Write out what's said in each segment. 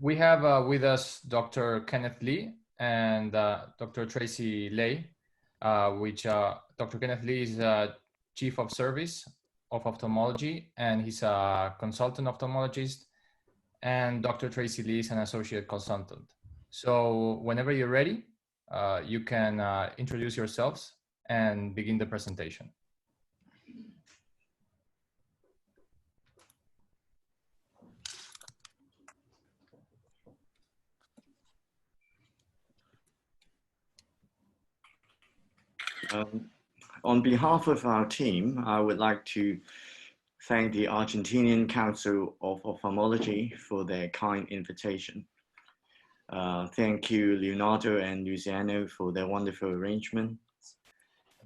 We have with us Dr. Kenneth Li and Dr. Tracy Lai, Dr. Kenneth Li is Chief of Service of Ophthalmology, and he's a consultant ophthalmologist, and Dr. Tracy Lai is an associate consultant. So whenever you're ready, you can introduce yourselves and begin the presentation. On behalf of our team, I would like to thank the Argentinian Council of Ophthalmology for their kind invitation. Thank you, Leonardo and Luciano, for their wonderful arrangement.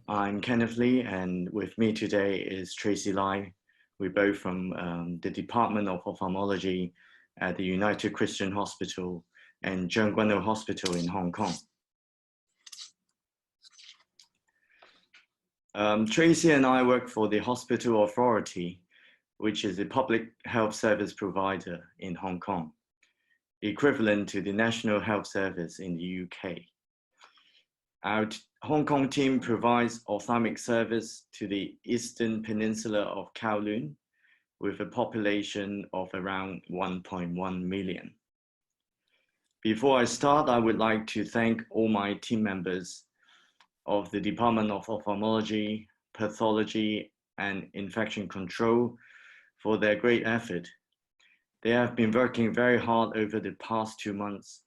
I'm Kenneth Li, and with me today is Tracy Lai. We're both from the Department of Ophthalmology at the United Christian Hospital and Zhengguan Hospital in Hong Kong. Tracy and I work for the Hospital Authority, which is a public health service provider in Hong Kong, equivalent to the National Health Service in the UK. Our Hong Kong team provides ophthalmic service to the eastern peninsula of Kowloon, with a population of around 1.1 million. Before I start, I would like to thank all my team members of the Department of Ophthalmology, Pathology, and Infection Control for their great effort. They have been working very hard over the past 2 months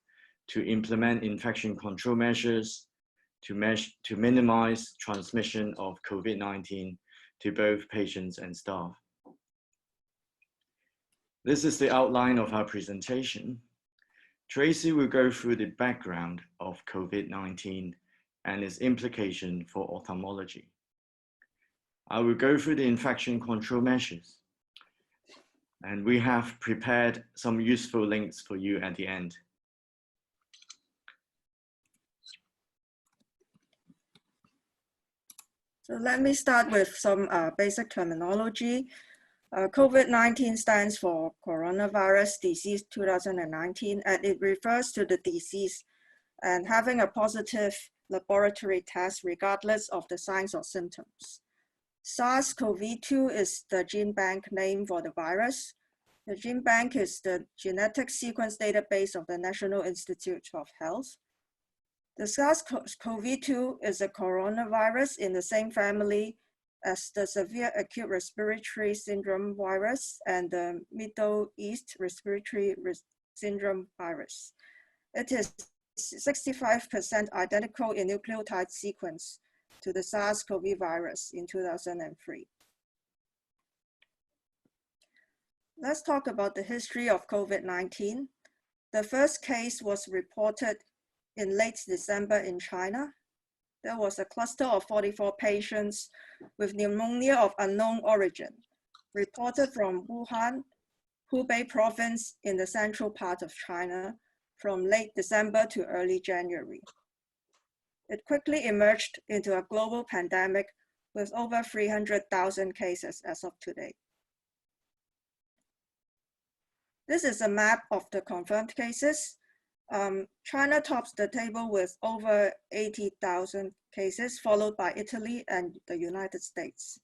to implement infection control measures to minimize transmission of COVID-19 to both patients and staff. This is the outline of our presentation. Tracy will go through the background of COVID-19 and its implication for ophthalmology. I will go through the infection control measures, and we have prepared some useful links for you at the end. So let me start with some basic terminology. COVID-19 stands for Coronavirus Disease 2019, and it refers to the disease and having a positive laboratory test regardless of the signs or symptoms. SARS-CoV-2 is the gene bank name for the virus. The gene bank is the genetic sequence database of the National Institute of Health. The SARS-CoV-2 is a coronavirus in the same family as the severe acute respiratory syndrome virus and the Middle East respiratory syndrome virus. It is 65% identical in nucleotide sequence to the SARS-CoV virus in 2003. Let's talk about the history of COVID-19. The first case was reported in late December in China. There was a cluster of 44 patients with pneumonia of unknown origin, reported from Wuhan, Hubei province in the central part of China, from late December to early January. It quickly emerged into a global pandemic with over 300,000 cases as of today. This is a map of the confirmed cases. China tops the table with over 80,000 cases, followed by Italy and the United States.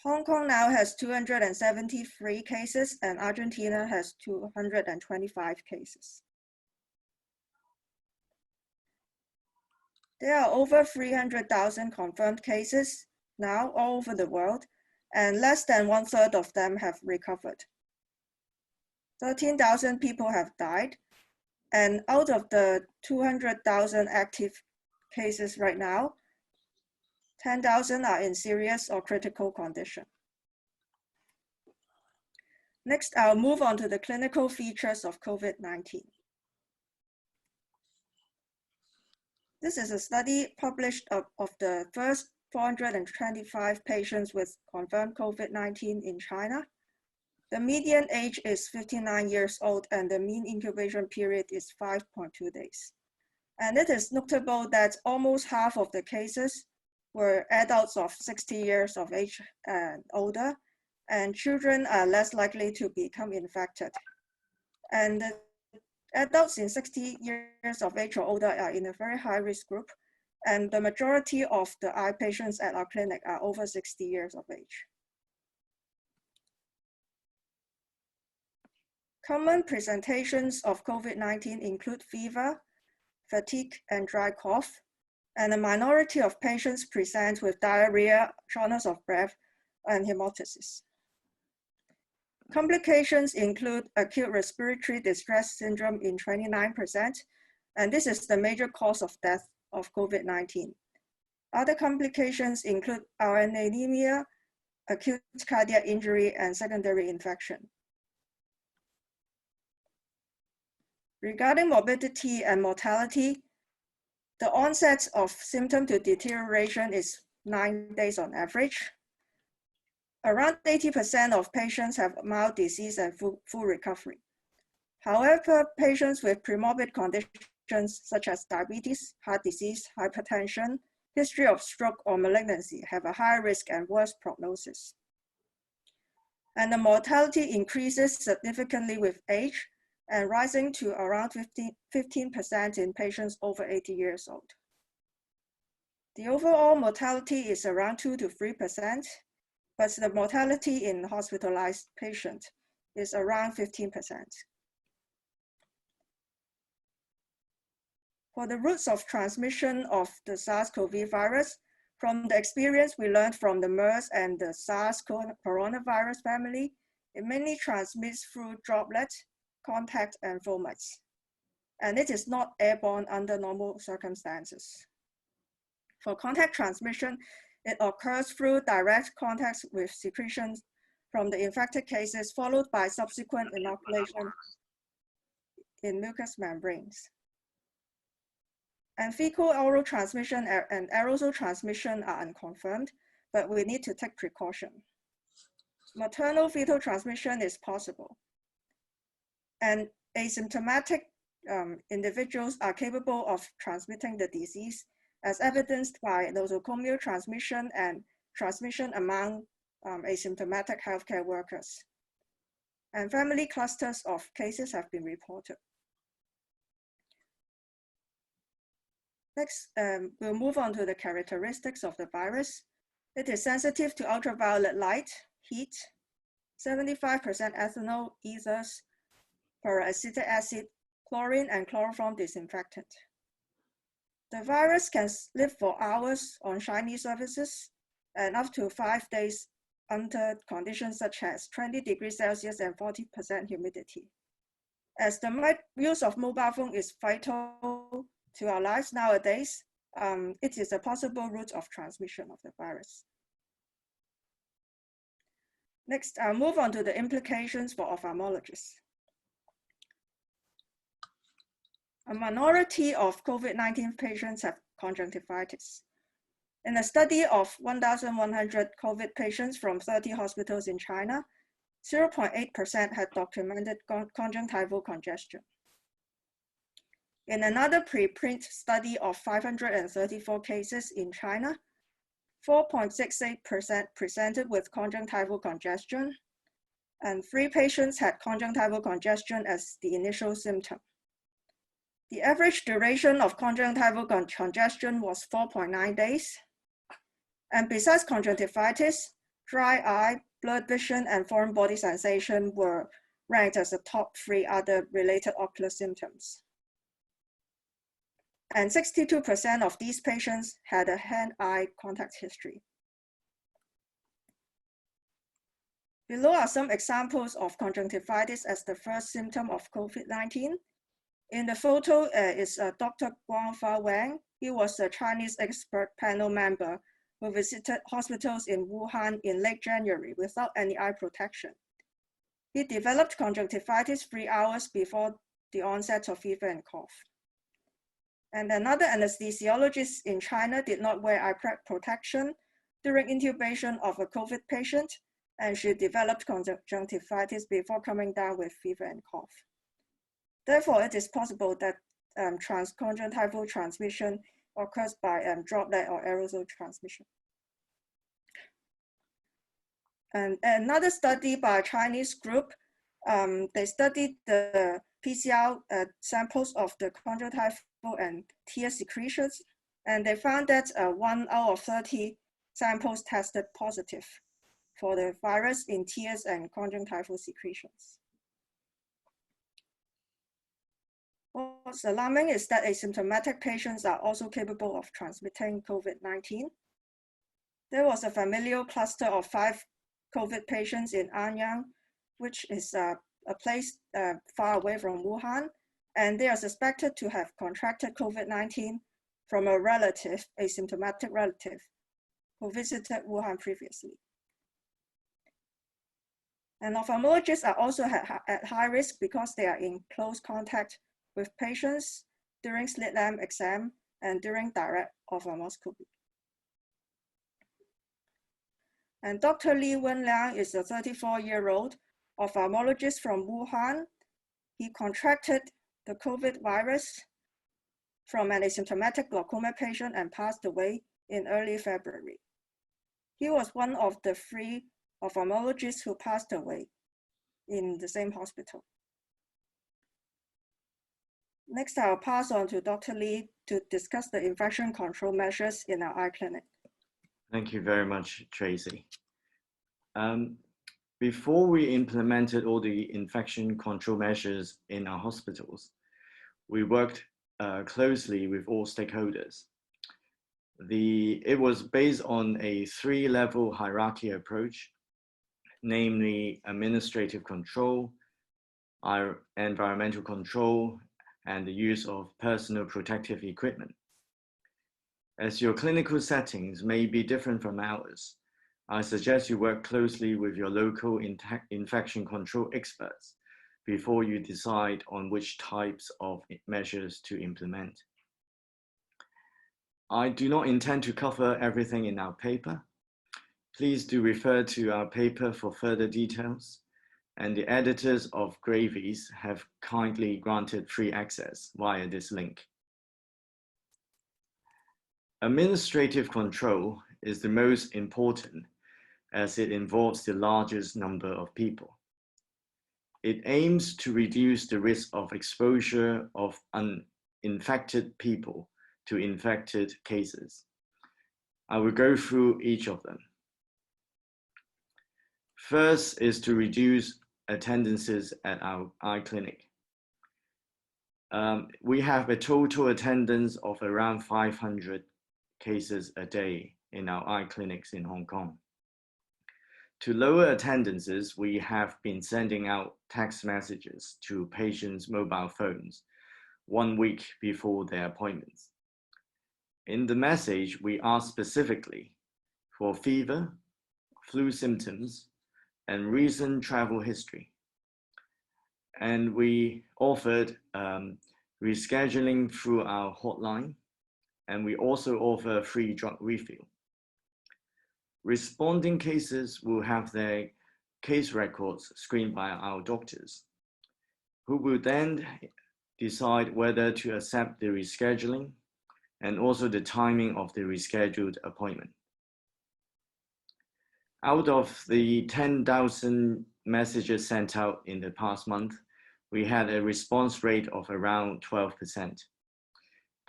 Hong Kong now has 273 cases, and Argentina has 225 cases. There are over 300,000 confirmed cases now all over the world, and less than 1/3 of them have recovered. 13,000 people have died, and out of the 200,000 active cases right now, 10,000 are in serious or critical condition. Next, I'll move on to the clinical features of COVID-19. This is a study published of the first 425 patients with confirmed COVID-19 in China. The median age is 59 years old, and the mean incubation period is 5.2 days. And it is notable that almost half of the cases were adults of 60 years of age and older, and children are less likely to become infected. And the adults in 60 years of age or older are in a very high risk group. And the majority of the eye patients at our clinic are over 60 years of age. Common presentations of COVID-19 include fever, fatigue, and dry cough. And a minority of patients present with diarrhea, shortness of breath, and hemoptysis. Complications include acute respiratory distress syndrome in 29%, and this is the major cause of death of COVID-19. Other complications include RNA anemia, acute cardiac injury, and secondary infection. Regarding morbidity and mortality, the onset of symptom to deterioration is 9 days on average. Around 80% of patients have mild disease and full recovery. However, patients with premorbid conditions such as diabetes, heart disease, hypertension, history of stroke or malignancy have a higher risk and worse prognosis. And the mortality increases significantly with age and rising to around 15% in patients over 80 years old. The overall mortality is around 2 to 3%, but the mortality in hospitalized patients is around 15%. For the routes of transmission of the SARS-CoV virus, from the experience we learned from the MERS and the SARS coronavirus family, it mainly transmits through droplets, contact, and fomites. And it is not airborne under normal circumstances. For contact transmission, it occurs through direct contacts with secretions from the infected cases, followed by subsequent inoculation in mucous membranes. And fecal-oral transmission and aerosol transmission are unconfirmed, but we need to take precaution. Maternal-fetal transmission is possible. And asymptomatic individuals are capable of transmitting the disease, as evidenced by nosocomial transmission and transmission among asymptomatic healthcare workers. And family clusters of cases have been reported. Next, we'll move on to the characteristics of the virus. It is sensitive to ultraviolet light, heat, 75% ethanol, ethers, peracetic acid, chlorine, and chloroform disinfectant. The virus can live for hours on shiny surfaces and up to 5 days under conditions such as 20 degrees Celsius and 40% humidity. As the use of mobile phone is vital to our lives nowadays, it is a possible route of transmission of the virus. Next, I'll move on to the implications for ophthalmologists. A minority of COVID-19 patients have conjunctivitis. In a study of 1,100 COVID patients from 30 hospitals in China, 0.8% had documented conjunctival congestion. In another preprint study of 534 cases in China, 4.68% presented with conjunctival congestion, and 3 patients had conjunctival congestion as the initial symptom. The average duration of conjunctival congestion was 4.9 days. And besides conjunctivitis, dry eye, blurred vision, and foreign body sensation were ranked as the top 3 other related ocular symptoms. And 62% of these patients had a hand-eye contact history. Below are some examples of conjunctivitis as the first symptom of COVID-19. In the photo is Dr. Guangfa Wang. He was a Chinese expert panel member who visited hospitals in Wuhan in late January without any eye protection. He developed conjunctivitis 3 hours before the onset of fever and cough. And another anesthesiologist in China did not wear eye protection during intubation of a COVID patient, and she developed conjunctivitis before coming down with fever and cough. Therefore, it is possible that conjunctival transmission occurs by droplet or aerosol transmission. And another study by a Chinese group They studied the PCR samples of the conjunctival and tear secretions, and they found that 1 out of 30 samples tested positive for the virus in tears and conjunctival secretions. What's alarming is that asymptomatic patients are also capable of transmitting COVID-19. There was a familial cluster of 5 COVID patients in Anyang, which is a place far away from Wuhan, and they are suspected to have contracted COVID-19 from a relative, asymptomatic relative, who visited Wuhan previously. And ophthalmologists are also at high risk because they are in close contact with patients during slit lamp exam and during direct ophthalmoscopy. And Dr. Li Wenliang is a 34-year-old ophthalmologist from Wuhan. He contracted the COVID virus from an asymptomatic glaucoma patient and passed away in early February. He was one of the 3 ophthalmologists who passed away in the same hospital. Next, I'll pass on to Dr. Li to discuss the infection control measures in our eye clinic. Thank you very much, Tracy. Before we implemented all the infection control measures in our hospitals, we worked closely with all stakeholders. It was based on a 3-level hierarchy approach, namely administrative control, environmental control, and the use of personal protective equipment. As your clinical settings may be different from ours, I suggest you work closely with your local infection control experts before you decide on which types of measures to implement. I do not intend to cover everything in our paper. Please do refer to our paper for further details, and the editors of Gravies have kindly granted free access via this link. Administrative control is the most important as it involves the largest number of people. It aims to reduce the risk of exposure of uninfected people to infected cases. I will go through each of them. First is to reduce attendances at our eye clinic. We have a total attendance of around 500 cases a day in our eye clinics in Hong Kong. To lower attendances, we have been sending out text messages to patients' mobile phones 1 week before their appointments. In the message, we ask specifically for fever, flu symptoms, and recent travel history. And we offered rescheduling through our hotline, and we also offer free drug refill. Responding cases will have their case records screened by our doctors, who will then decide whether to accept the rescheduling and also the timing of the rescheduled appointment. Out of the 10,000 messages sent out in the past month, we had a response rate of around 12%.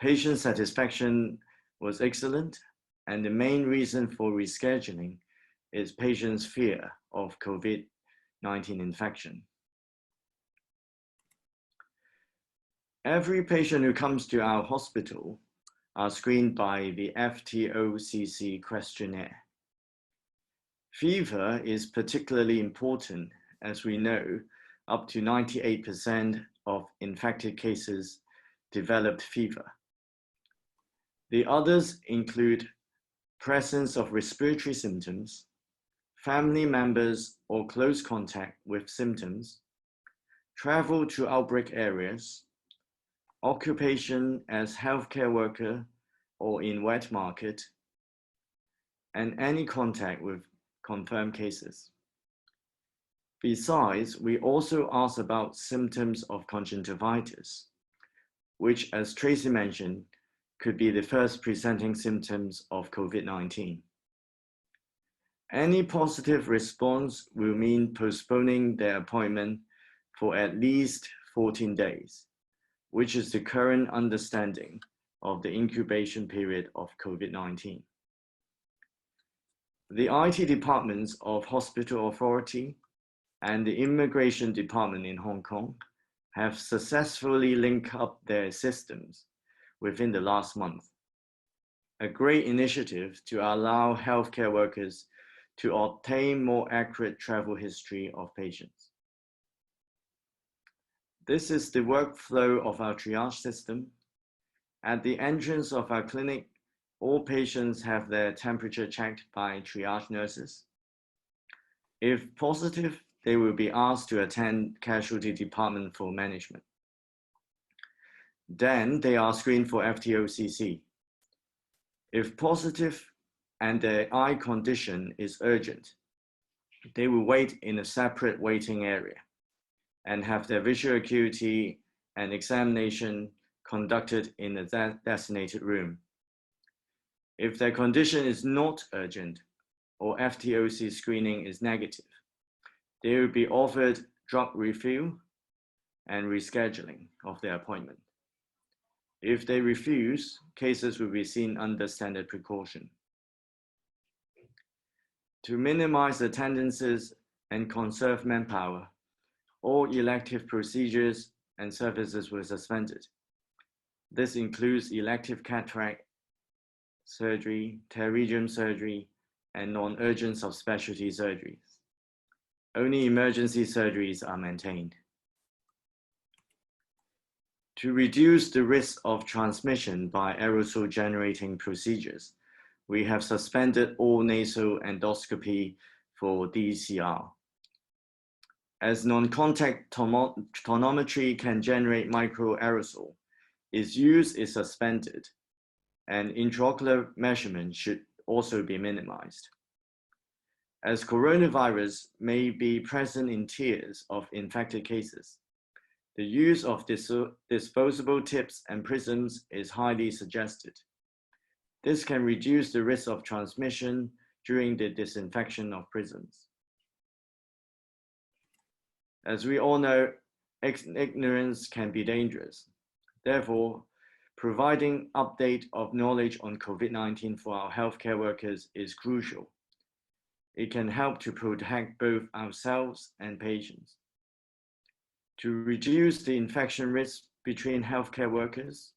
Patient satisfaction was excellent, and the main reason for rescheduling is patients' fear of COVID-19 infection. Every patient who comes to our hospital are screened by the FTOCC questionnaire. Fever is particularly important, as we know up to 98% of infected cases developed fever. The others include presence of respiratory symptoms, family members or close contact with symptoms, travel to outbreak areas, occupation as healthcare worker or in wet market, and any contact with confirmed cases. Besides, we also ask about symptoms of conjunctivitis, which, as Tracy mentioned, could be the first presenting symptoms of COVID-19. Any positive response will mean postponing their appointment for at least 14 days, which is the current understanding of the incubation period of COVID-19. The IT departments of Hospital Authority and the Immigration Department in Hong Kong have successfully linked up their systems within the last month. A great initiative to allow healthcare workers to obtain more accurate travel history of patients. This is the workflow of our triage system. At the entrance of our clinic, all patients have their temperature checked by triage nurses. If positive, they will be asked to attend casualty department for management. Then they are screened for FTOCC. If positive and their eye condition is urgent, they will wait in a separate waiting area and have their visual acuity and examination conducted in a designated room. If their condition is not urgent or FTOC screening is negative, they will be offered drug refill and rescheduling of their appointment. If they refuse, cases will be seen under standard precaution. To minimize attendances and conserve manpower, all elective procedures and services were suspended. This includes elective cataract surgery, pterygium surgery, and non-urgent subspecialty surgeries. Only emergency surgeries are maintained. To reduce the risk of transmission by aerosol generating procedures, we have suspended all nasal endoscopy for DCR. As non-contact tonometry can generate microaerosol, its use is suspended, and intraocular measurement should also be minimized. As coronavirus may be present in tiers of infected cases, the use of disposable tips and prisms is highly suggested. This can reduce the risk of transmission during the disinfection of prisms. As we all know, ignorance can be dangerous. Therefore, providing update of knowledge on COVID-19 for our healthcare workers is crucial. It can help to protect both ourselves and patients. To reduce the infection risk between healthcare workers,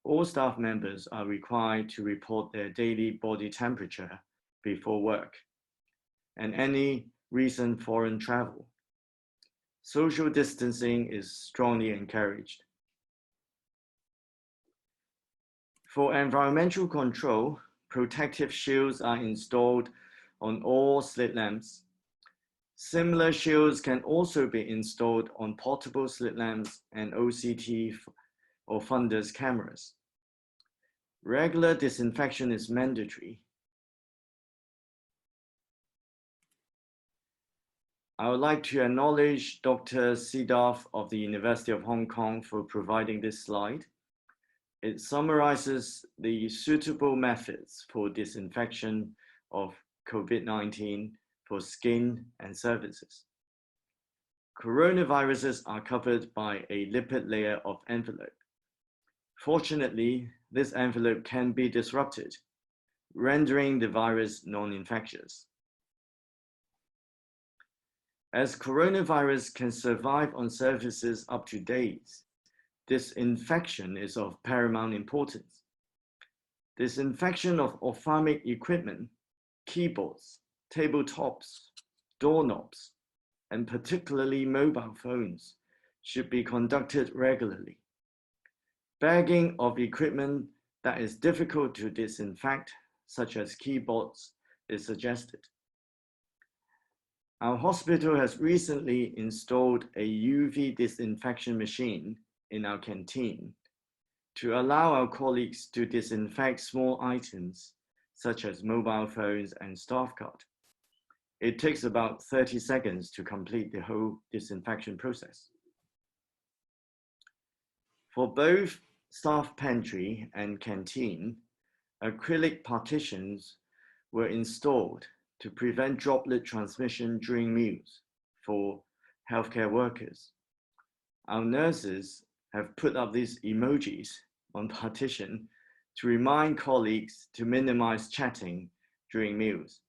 all staff members are required to report their daily body temperature before work and any recent foreign travel. Social distancing is strongly encouraged. For environmental control, protective shields are installed on all slit lamps. Similar shields can also be installed on portable slit lamps and OCT or fundus cameras. Regular disinfection is mandatory. I would like to acknowledge Dr. Siddharth of the University of Hong Kong for providing this slide. It summarizes the suitable methods for disinfection of COVID-19 for skin and surfaces. Coronaviruses are covered by a lipid layer of envelope. Fortunately, this envelope can be disrupted, rendering the virus non-infectious. As coronavirus can survive on surfaces up to days, disinfection is of paramount importance. Disinfection of ophthalmic equipment, keyboards, tabletops, doorknobs, and particularly mobile phones should be conducted regularly. Bagging of equipment that is difficult to disinfect, such as keyboards, is suggested. Our hospital has recently installed a UV disinfection machine in our canteen to allow our colleagues to disinfect small items such as mobile phones and staff card. It takes about 30 seconds to complete the whole disinfection process. For both staff pantry and canteen, acrylic partitions were installed to prevent droplet transmission during meals for healthcare workers. our nurses have put up these emojis on partition to remind colleagues to minimize chatting during meals.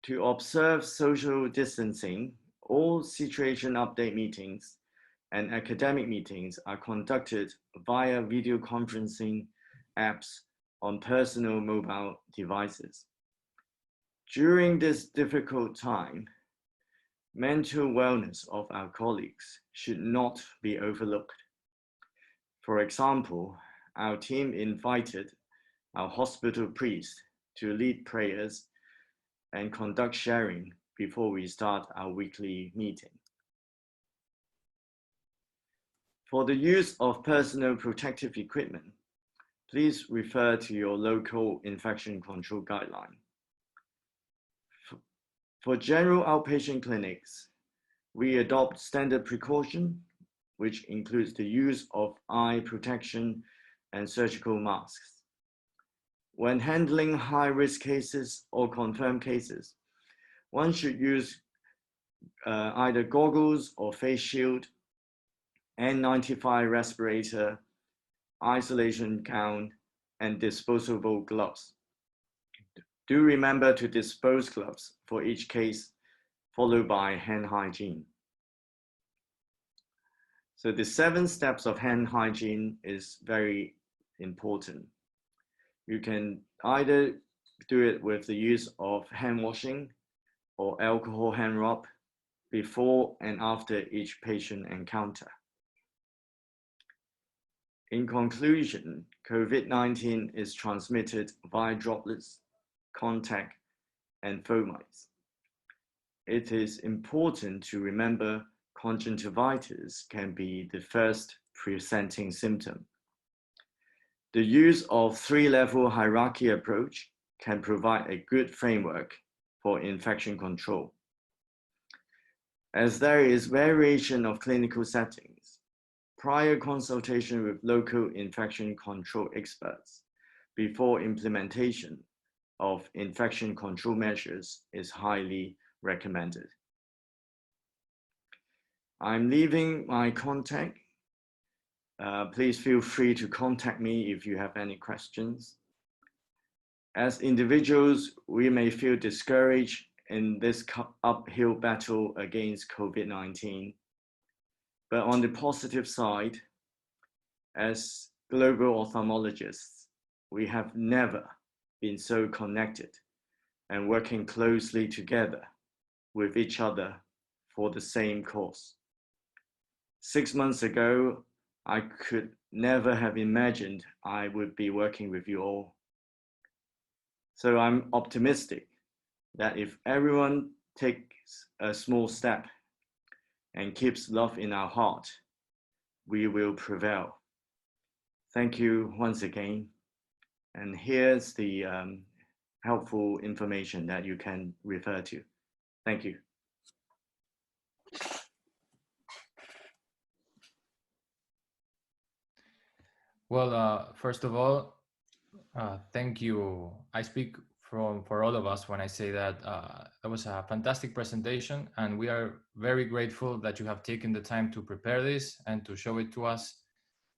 To observe social distancing, all situation update meetings and academic meetings are conducted via video conferencing apps on personal mobile devices. During this difficult time, mental wellness of our colleagues should not be overlooked. For example, our team invited our hospital priest to lead prayers and conduct sharing before we start our weekly meeting. For the use of personal protective equipment, please refer to your local infection control guideline. For general outpatient clinics, we adopt standard precaution, which includes the use of eye protection and surgical masks. When handling high-risk cases or confirmed cases, one should use either goggles or face shield, N95 respirator, isolation gown, and disposable gloves. Do remember to dispose gloves for each case, followed by hand hygiene. So the 7 steps of hand hygiene is very important. You can either do it with the use of hand washing or alcohol hand rub before and after each patient encounter. In conclusion, COVID-19 is transmitted via droplets, contact, and fomites. It is important to remember conjunctivitis can be the first presenting symptom. The use of 3-level hierarchy approach can provide a good framework for infection control. As there is variation of clinical settings, prior consultation with local infection control experts before implementation of infection control measures is highly recommended. I'm leaving my contact. Please feel free to contact me if you have any questions. As individuals, we may feel discouraged in this uphill battle against COVID-19. But on the positive side, as global ophthalmologists, we have never been so connected and working closely together with each other for the same cause. 6 months ago, I could never have imagined I would be working with you all. So I'm optimistic that if everyone takes a small step and keeps love in our heart, we will prevail. Thank you once again. And here's the helpful information that you can refer to. Thank you. Well, first of all, thank you. I speak for all of us when I say that that was a fantastic presentation, and we are very grateful that you have taken the time to prepare this and to show it to us.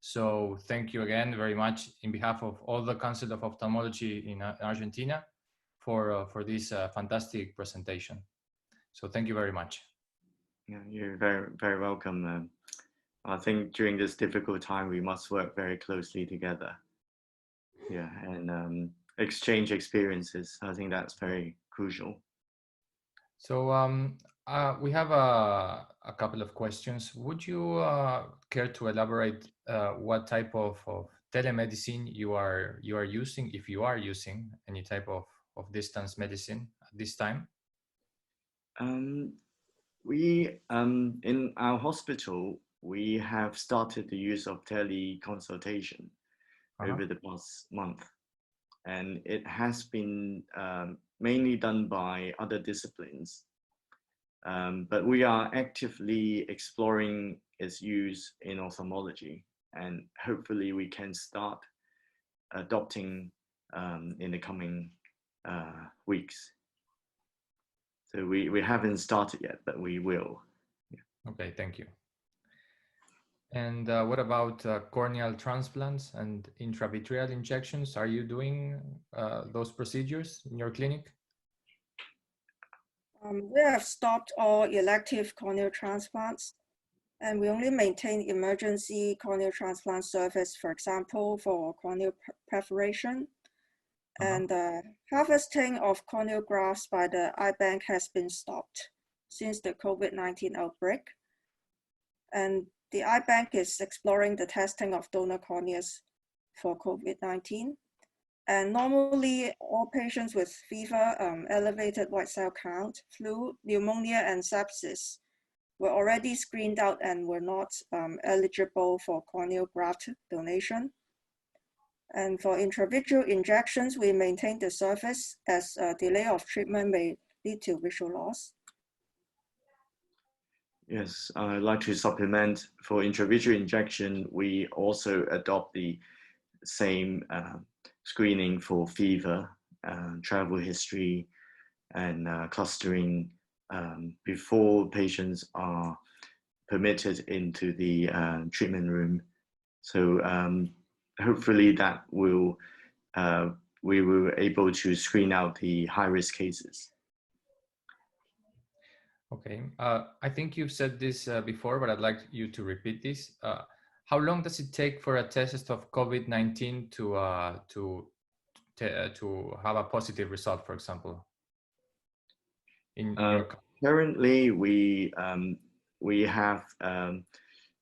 So thank you again very much in behalf of all the Council of Ophthalmology in Argentina for this fantastic presentation. So thank you very much. Yeah, you're very, very welcome. I think during this difficult time, we must work very closely together. Yeah, and exchange experiences. I think that's very crucial. So we have a couple of questions. Would you care to elaborate what type of telemedicine you are using, if you are using any type of distance medicine at this time? We in our hospital, we have started the use of teleconsultation over the past month, and it has been mainly done by other disciplines, but we are actively exploring its use in ophthalmology, and hopefully we can start adopting in the coming weeks. So we haven't started yet, but we will. Okay, thank you. And what about corneal transplants and intravitreal injections? Are you doing those procedures in your clinic? We have stopped all elective corneal transplants, and we only maintain emergency corneal transplant service, for example, for corneal perforation. And harvesting of corneal grafts by the eye bank has been stopped since the COVID-19 outbreak. And the eye bank is exploring the testing of donor corneas for COVID-19. And normally all patients with fever, elevated white cell count, flu, pneumonia, and sepsis were already screened out and were not eligible for corneal graft donation. And for intravitreal injections, we maintain the service as a delay of treatment may lead to visual loss. Yes, I'd like to supplement. For intravitreal injection, we also adopt the same screening for fever, travel history, and clustering before patients are permitted into the treatment room. So hopefully that will we will able to screen out the high-risk cases. Okay, I think you've said this before, but I'd like you to repeat this. How long does it take for a test of COVID-19 to have a positive result, for example? Currently, we have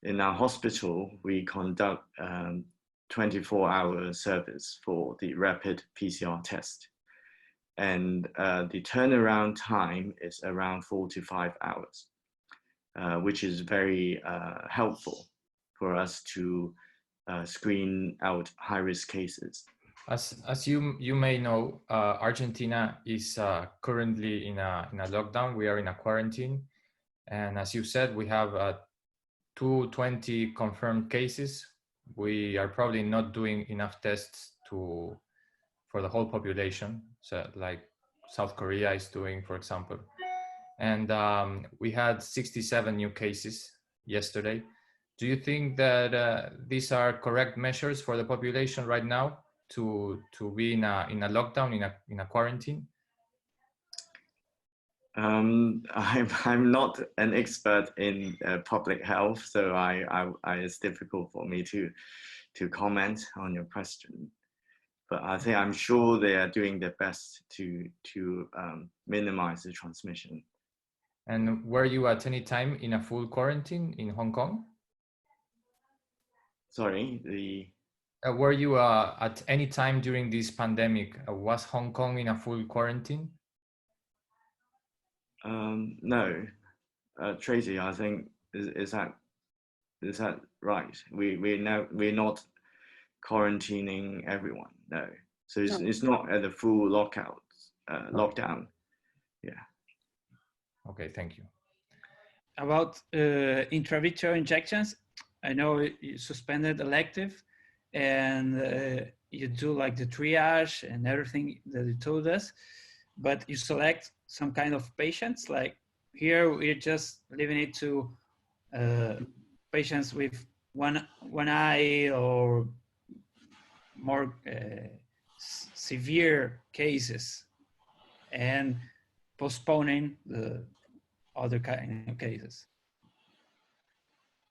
in our hospital, we conduct 24-hour service for the rapid PCR test. And the turnaround time is around 4 to 5 hours, which is very helpful for us to screen out high-risk cases. As you may know, Argentina is currently in a lockdown. We are in a quarantine. And as you said, we have 220 confirmed cases. We are probably not doing enough tests for the whole population, so like South Korea is doing, for example. And we had 67 new cases yesterday. Do you think that these are correct measures for the population right now to be in a lockdown, in a quarantine? I'm not an expert in public health, so it's difficult for me to comment on your question. But I think I'm sure they are doing their best to minimize the transmission. And were you at any time in a full quarantine in Hong Kong? Sorry, were you at any time during this pandemic? Was Hong Kong in a full quarantine? No, Tracy, I think is that right? We're not quarantining everyone. No, so it's not at the full lockdown. Yeah. Okay, thank you. About intravitreal injections, I know you suspended elective, and you do like the triage and everything that you told us, but you select some kind of patients. Like here, we're just leaving it to patients with one eye or more severe cases, and postponing the other kind of cases.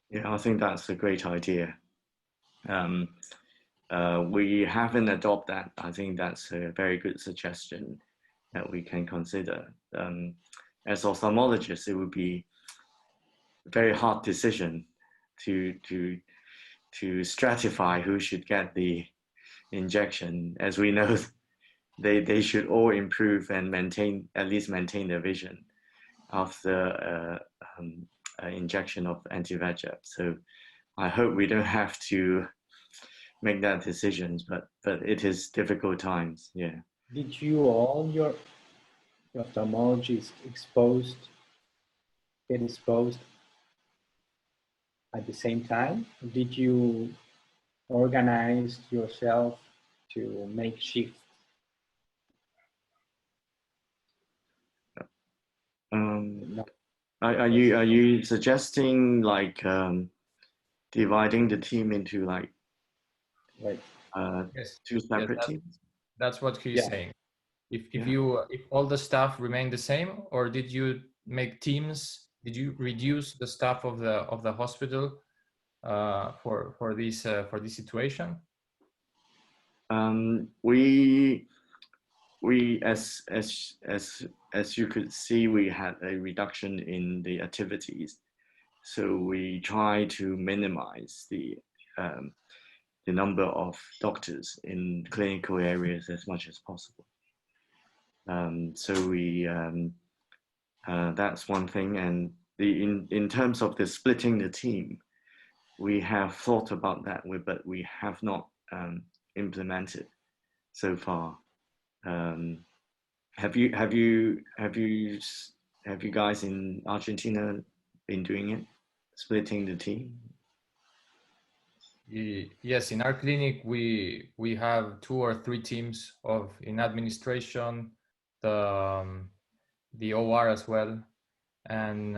Yeah, I think that's a great idea. We haven't adopted that. I think that's a very good suggestion that we can consider. As ophthalmologists, it would be a very hard decision to stratify who should get the injection. As we know, they should all improve and at least maintain their vision after injection of anti-VEGF. So I hope we don't have to make that decisions, but it is difficult times. Yeah. Did you all your ophthalmologists get exposed at the same time? Did you organize yourself to make shifts? Are you suggesting like dividing the team into like Yes. two separate Yes, teams? that's what he's saying. If all the staff remain the same, or did you make teams? Did you reduce the staff of the hospital for this situation? We as you could see, we had a reduction in the activities, so we try to minimize the number of doctors in clinical areas as much as possible. So we that's one thing, and in terms of the splitting the team, we have thought about that, but we have not implemented so far. Have you guys in Argentina been doing it, splitting the team? Yes, in our clinic we have 2 or 3 teams in administration, the OR as well, and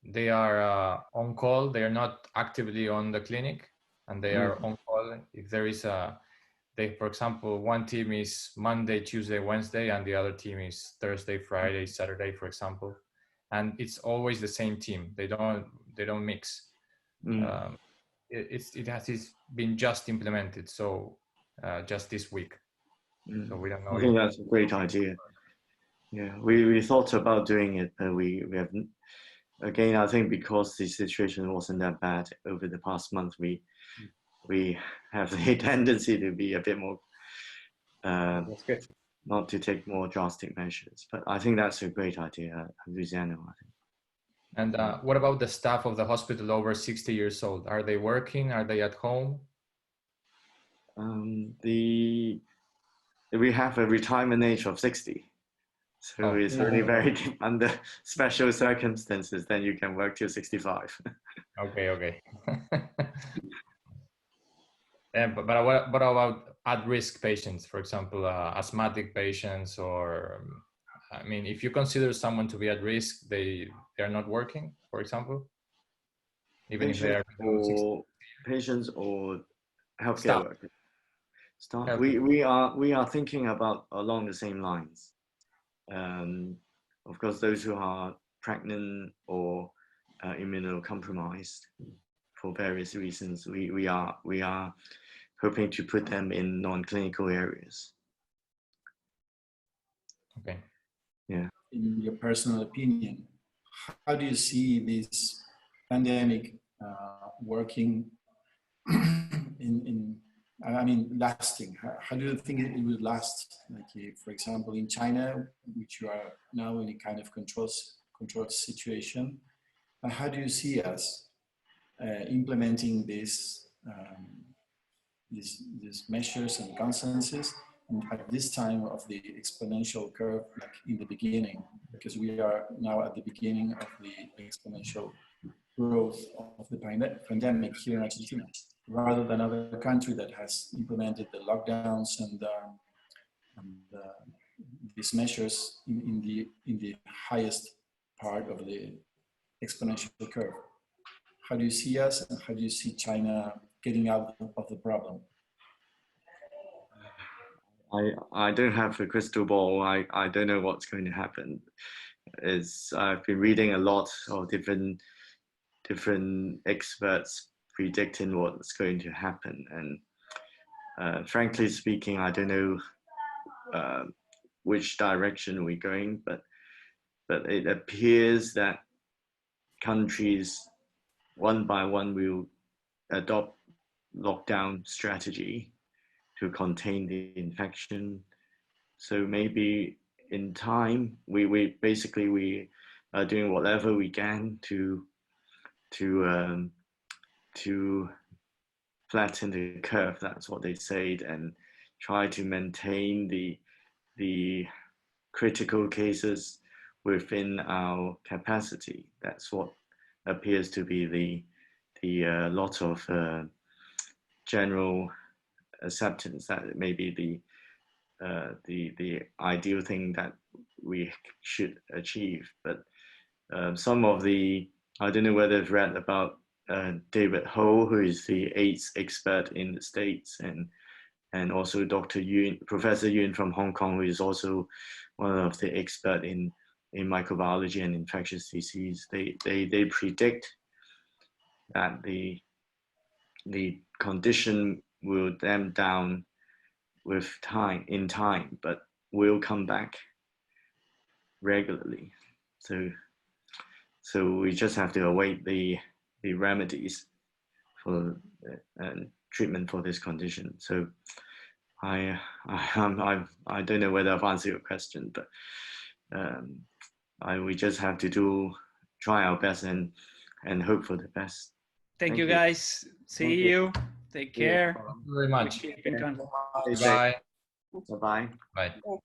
they are on call. They are not actively on the clinic, and they are on call if there is for example, one team is Monday, Tuesday, Wednesday, and the other team is Thursday, Friday, Saturday, for example, and it's always the same team. They don't mix. It has been just implemented, so just this week. So we don't know. I think that's a great idea. Yeah, we thought about doing it, but we haven't. Again, I think because the situation wasn't that bad over the past month, we have the tendency to be a bit more That's good. not to take more drastic measures. But I think that's a great idea, Luciano, I think. And what about the staff of the hospital over 60 years old? Are they working? Are they at home? We have a retirement age of 60. So it's really very under special circumstances, then you can work till 65. Okay. But what about at-risk patients, for example, asthmatic patients, or I mean, if you consider someone to be at risk, they are not working, for example, even if they are patients or healthcare staff. workers. Staff. We are thinking about along the same lines. Of course, those who are pregnant or immunocompromised for various reasons, we are hoping to put them in non-clinical areas. Okay. Yeah. In your personal opinion, how do you see this pandemic working lasting? How do you think it will last? Like, for example, in China, which you are now in a kind of controlled situation, how do you see us implementing these measures and consensus at this time of the exponential curve, like in the beginning, because we are now at the beginning of the exponential growth of the pandemic here in Argentina, rather than other country that has implemented the lockdowns and these measures in the highest part of the exponential curve. How do you see us, and how do you see China getting out of the problem? I don't have a crystal ball. I don't know what's going to happen. I've been reading a lot of different experts predicting what's going to happen, and frankly speaking, I don't know which direction we're going, but it appears that countries one by one will adopt lockdown strategy to contain the infection. So maybe in time, we basically are doing whatever we can to flatten the curve. That's what they said, and try to maintain the critical cases within our capacity. That's what appears to be the lot of general acceptance that it may be the ideal thing that we should achieve. But some of the, I don't know whether you've read about David Ho, who is the AIDS expert in the States, and also Dr. Yun, Professor Yun from Hong Kong, who is also one of the experts in microbiology and infectious disease. They predict that the condition will damp down with time, but will come back regularly. So we just have to await the remedies for treatment for this condition. So I don't know whether I've answered your question, but we just have to try our best and hope for the best. Thank you guys. See you. Take care. Thank you very much. We keep in contact. Bye. Bye. Bye. Bye.